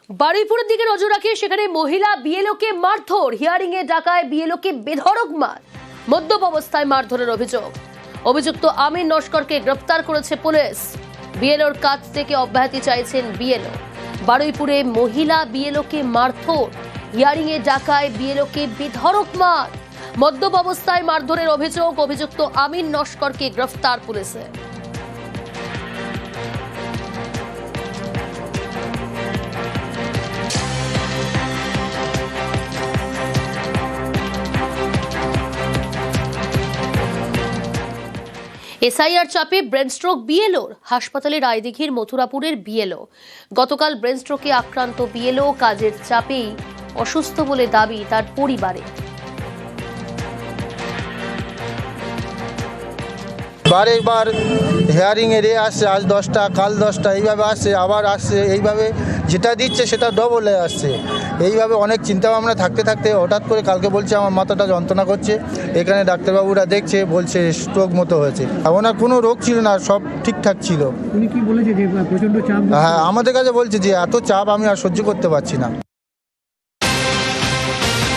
বারুইপুরের দিকে নজর রাখে সেখানে মহিলা বিএলওকে মারধর, হিয়ারিং এ ডাকায় বিএলওকে বেধড়ক মার, মদ্যপ অবস্থায় মারধরের অভিযোগ। অভিযুক্ত আমির নস্করকে গ্রেফতার করেছে পুলিশ। বিএলওর কাজ থেকে অব্যাহতি চাইছেন বিএলও। বারুইপুরে মহিলা বিএলওকে মারধর, হিয়ারিং এ ডাকায় বিএলওকে বেধড়ক মার, মদ্যপ অবস্থায় মারধরের অভিযোগ। অভিযুক্ত আমির নস্করকে গ্রেফতার পুলিশে। এসআইআর চাপে ব্রেন স্ট্রোক বিএলওর, হাসপাতালে রায়দিঘির মথুরাপুরের বিএলও। গতকাল ব্রেন স্ট্রোকে আক্রান্ত বিএলও কাজের চাপেই অসুস্থ বলে দাবি তার পরিবারে। বারেবার হেয়ারিং এ আসছে, আজ 10টা কাল 10টা এইভাবে আসছে, আবার আসছে, এইভাবে যেটা দিচ্ছে সেটা ডবলে আসছে। এইভাবে অনেক চিন্তাভাবনা থাকতে থাকতে হঠাৎ করে কালকে বলছে আমার মাথাটা যন্ত্রণা করছে, এখানে ডাক্তারবাবুরা দেখছে, বলছে স্ট্রোক মতো হয়েছে। আর ওনার কোনো রোগ ছিল না, সব ঠিকঠাক ছিল। উনি কি বলেছে যে প্রচন্ড চাপ? হ্যাঁ, আমাদের কাছে বলছে যে এত চাপ আমি আর সহ্য করতে পারছি না।